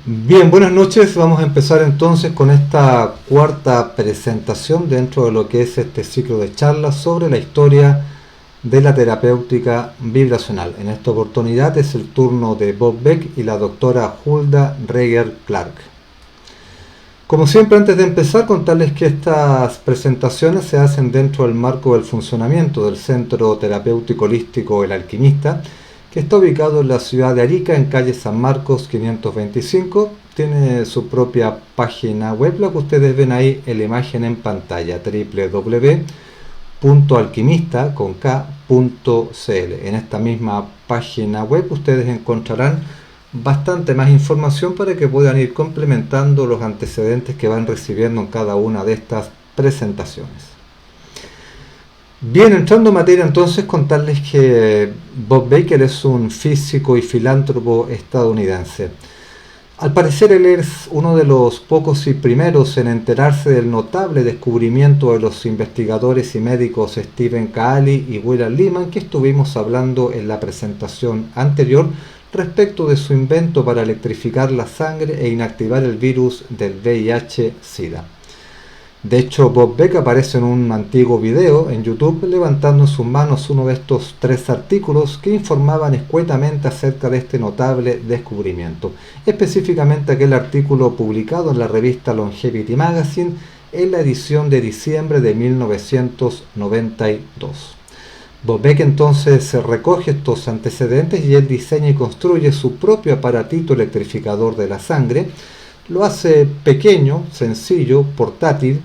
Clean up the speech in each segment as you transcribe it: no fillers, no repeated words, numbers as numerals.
Bien, buenas noches. Vamos a empezar entonces con esta cuarta presentación dentro de lo que es este ciclo de charlas sobre la historia de la terapéutica vibracional. En esta oportunidad es el turno de Bob Beck y la doctora Hulda Reger Clark. Como siempre, antes de empezar, contarles que estas presentaciones se hacen dentro del marco del funcionamiento del Centro Terapéutico Holístico El Alquimista, que está ubicado en la ciudad de Arica, en calle San Marcos 525. Tiene su propia página web, la que ustedes ven ahí en la imagen en pantalla, www.alquimista.cl. En esta misma página web ustedes encontrarán bastante más información para que puedan ir complementando los antecedentes que van recibiendo en cada una de estas presentaciones. Bien, entrando en materia entonces, contarles que Bob Baker es un físico y filántropo estadounidense. Al parecer él es uno de los pocos y primeros en enterarse del notable descubrimiento de los investigadores y médicos Stephen Cahaly y William Lehman, que estuvimos hablando en la presentación anterior respecto de su invento para electrificar la sangre e inactivar el virus del VIH-Sida. De hecho, Bob Beck aparece en un antiguo video en YouTube levantando en sus manos uno de estos 3 artículos que informaban escuetamente acerca de este notable descubrimiento. Específicamente aquel artículo publicado en la revista Longevity Magazine en la edición de diciembre de 1992. Bob Beck entonces recoge estos antecedentes y él diseña y construye su propio aparatito electrificador de la sangre. Lo hace pequeño, sencillo, portátil.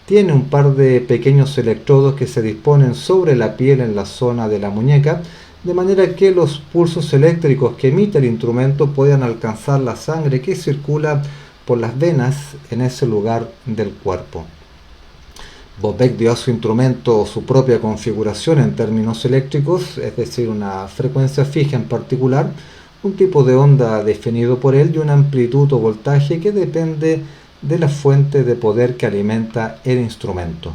Tiene un par de pequeños electrodos que se disponen sobre la piel en la zona de la muñeca, de manera que los pulsos eléctricos que emite el instrumento puedan alcanzar la sangre que circula por las venas en ese lugar del cuerpo. Bob Beck dio a su instrumento su propia configuración en términos eléctricos, es decir, una frecuencia fija en particular, un tipo de onda definido por él y una amplitud o voltaje que depende de la fuente de poder que alimenta el instrumento.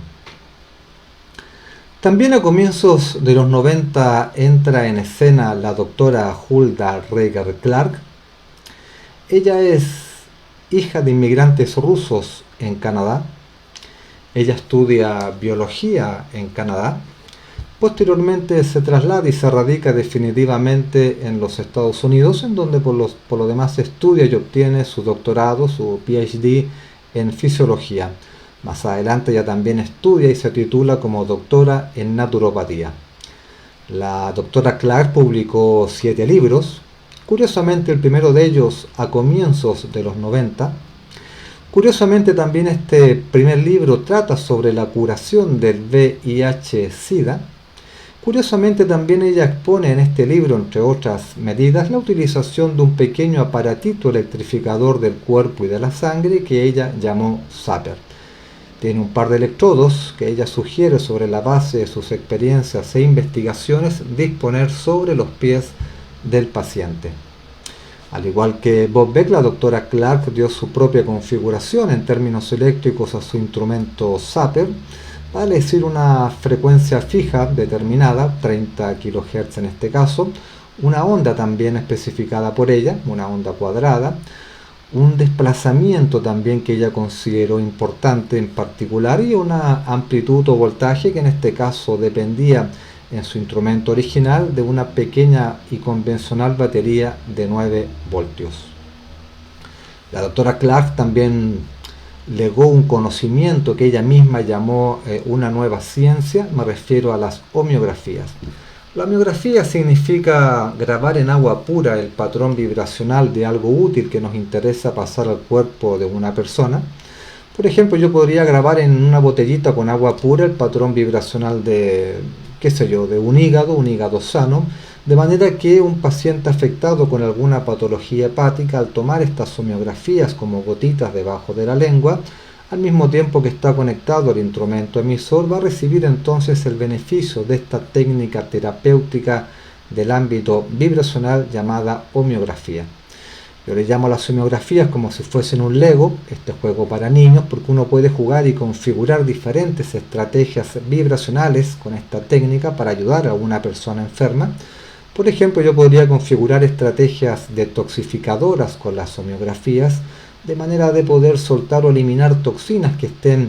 También a comienzos de los 90 entra en escena la doctora Hulda Reger Clark. Ella es hija de inmigrantes rusos en Canadá. Ella estudia biología en Canadá. Posteriormente se traslada y se radica definitivamente en los Estados Unidos, en donde por lo demás estudia y obtiene su doctorado, su PhD en fisiología. Más adelante ella también estudia y se titula como doctora en naturopatía. La doctora Clark publicó 7 libros, curiosamente el primero de ellos a comienzos de los 90. Curiosamente también este primer libro trata sobre la curación del VIH-Sida. Curiosamente también ella expone en este libro, entre otras medidas, la utilización de un pequeño aparatito electrificador del cuerpo y de la sangre que ella llamó Zapper. Tiene un par de electrodos que ella sugiere sobre la base de sus experiencias e investigaciones disponer sobre los pies del paciente. Al igual que Bob Beck, la doctora Clark dio su propia configuración en términos eléctricos a su instrumento Zapper, vale decir una frecuencia fija determinada, 30 kHz en este caso, una onda también especificada por ella, una onda cuadrada, un desplazamiento también que ella consideró importante en particular y una amplitud o voltaje que en este caso dependía en su instrumento original de una pequeña y convencional batería de 9 voltios. La doctora Clark también legó un conocimiento que ella misma llamó una nueva ciencia, me refiero a las homeografías. La homeografía significa grabar en agua pura el patrón vibracional de algo útil que nos interesa pasar al cuerpo de una persona. Por ejemplo, yo podría grabar en una botellita con agua pura el patrón vibracional de, de un hígado sano, de manera que un paciente afectado con alguna patología hepática, al tomar estas homeografías como gotitas debajo de la lengua, al mismo tiempo que está conectado al instrumento emisor, va a recibir entonces el beneficio de esta técnica terapéutica del ámbito vibracional llamada homeografía. Yo le llamo a las homeografías como si fuesen un Lego, este juego para niños, porque uno puede jugar y configurar diferentes estrategias vibracionales con esta técnica para ayudar a una persona enferma. Por ejemplo, yo podría configurar estrategias detoxificadoras con las homeografías, de manera de poder soltar o eliminar toxinas que estén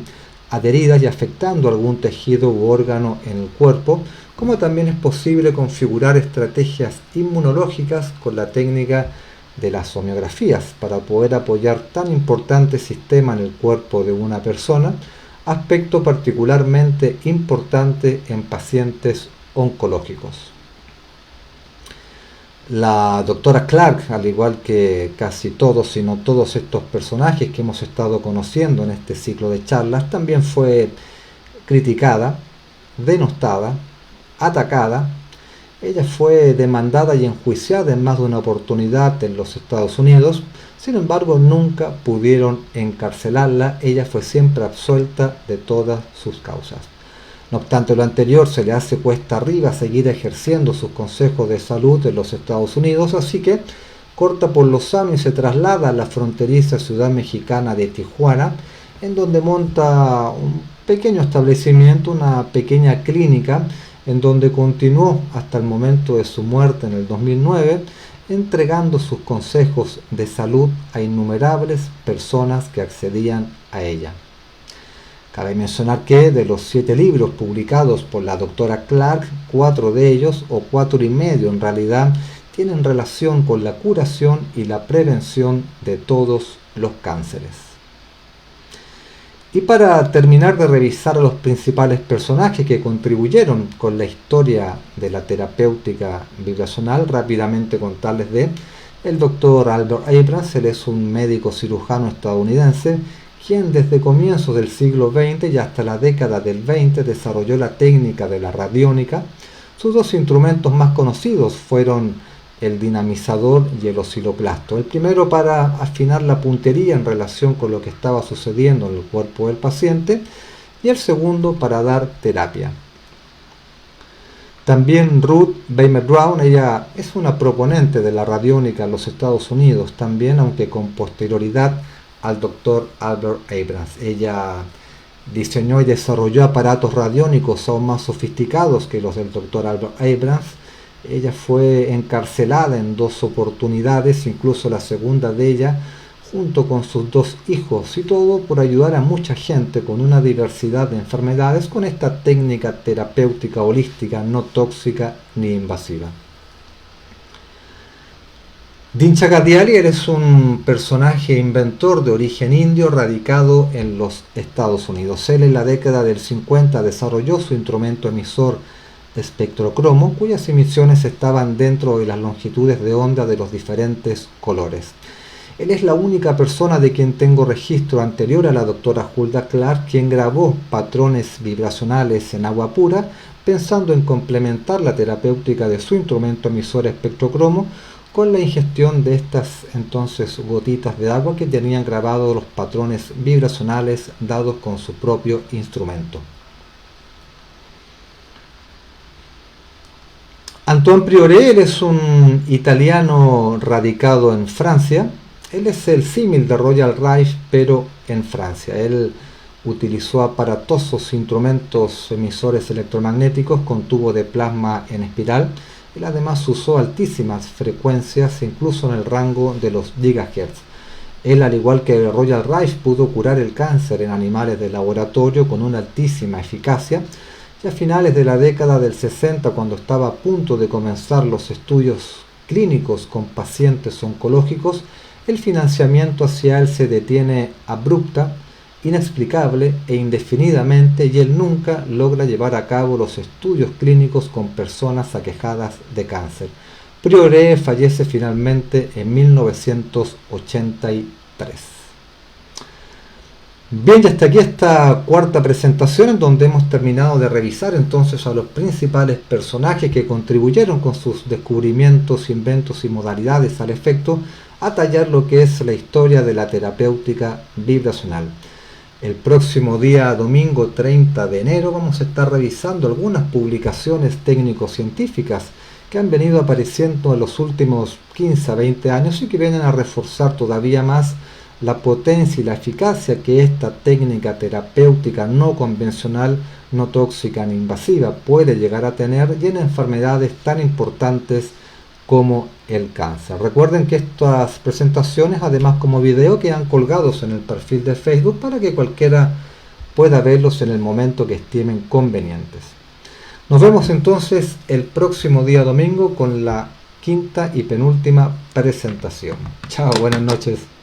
adheridas y afectando algún tejido u órgano en el cuerpo, como también es posible configurar estrategias inmunológicas con la técnica de las homeografías para poder apoyar tan importante sistema en el cuerpo de una persona, aspecto particularmente importante en pacientes oncológicos. La doctora Clark, al igual que casi todos, si no todos estos personajes que hemos estado conociendo en este ciclo de charlas, también fue criticada, denostada, atacada. Ella fue demandada y enjuiciada en más de una oportunidad en los Estados Unidos. Sin embargo, nunca pudieron encarcelarla. Ella fue siempre absuelta de todas sus causas. No obstante lo anterior, se le hace cuesta arriba seguir ejerciendo sus consejos de salud en los Estados Unidos, así que corta por Lozano y se traslada a la fronteriza ciudad mexicana de Tijuana, en donde monta un pequeño establecimiento, una pequeña clínica, en donde continuó hasta el momento de su muerte en el 2009, entregando sus consejos de salud a innumerables personas que accedían a ella. Cabe mencionar que de los 7 libros publicados por la doctora Clark, 4 de ellos, o 4 y medio en realidad, tienen relación con la curación y la prevención de todos los cánceres. Y para terminar de revisar a los principales personajes que contribuyeron con la historia de la terapéutica vibracional, rápidamente contarles de el doctor Albert Abrams. Él es un médico cirujano estadounidense quien desde comienzos del siglo XX y hasta la década del 20 desarrolló la técnica de la radiónica. Sus 2 instrumentos más conocidos fueron el dinamizador y el osciloplasto. El primero para afinar la puntería en relación con lo que estaba sucediendo en el cuerpo del paciente, y el segundo para dar terapia. También Ruth Bader Brown, ella es una proponente de la radiónica en los Estados Unidos también, aunque con posterioridad al doctor Albert Abrams. Ella diseñó y desarrolló aparatos radiónicos aún más sofisticados que los del doctor Albert Abrams. Ella fue encarcelada en 2 oportunidades, incluso la segunda de ella, junto con sus 2 hijos, y todo por ayudar a mucha gente con una diversidad de enfermedades con esta técnica terapéutica holística no tóxica ni invasiva. Dincha Gadiali es un personaje inventor de origen indio radicado en los Estados Unidos. Él en la década del 50 desarrolló su instrumento emisor espectrocromo, cuyas emisiones estaban dentro de las longitudes de onda de los diferentes colores. Él es la única persona de quien tengo registro anterior a la doctora Hulda Clark, quien grabó patrones vibracionales en agua pura, pensando en complementar la terapéutica de su instrumento emisor espectrocromo con la ingestión de estas entonces gotitas de agua que tenían grabados los patrones vibracionales dados con su propio instrumento. Antoine Priore, él es un italiano radicado en Francia. Él es el símil de Royal Rife, pero en Francia. Él utilizó aparatosos instrumentos emisores electromagnéticos con tubo de plasma en espiral. Él además usó altísimas frecuencias, incluso en el rango de los gigahertz. Él, al igual que el Royal Rife, pudo curar el cáncer en animales de laboratorio con una altísima eficacia. Y a finales de la década del 60, cuando estaba a punto de comenzar los estudios clínicos con pacientes oncológicos, el financiamiento hacia él se detiene abrupta, inexplicable e indefinidamente, y él nunca logra llevar a cabo los estudios clínicos con personas aquejadas de cáncer. Priore fallece finalmente en 1983. Bien, y hasta aquí esta cuarta presentación, en donde hemos terminado de revisar entonces a los principales personajes que contribuyeron con sus descubrimientos, inventos y modalidades al efecto a tallar lo que es la historia de la terapéutica vibracional. El próximo día domingo 30 de enero vamos a estar revisando algunas publicaciones técnico-científicas que han venido apareciendo en los últimos 15 a 20 años y que vienen a reforzar todavía más la potencia y la eficacia que esta técnica terapéutica no convencional, no tóxica ni invasiva puede llegar a tener y en enfermedades tan importantes como el cáncer. Recuerden que estas presentaciones, además como video, quedan colgados en el perfil de Facebook para que cualquiera pueda verlos en el momento que estimen convenientes. Nos vemos entonces el próximo día domingo con la quinta y penúltima presentación. Chao, buenas noches.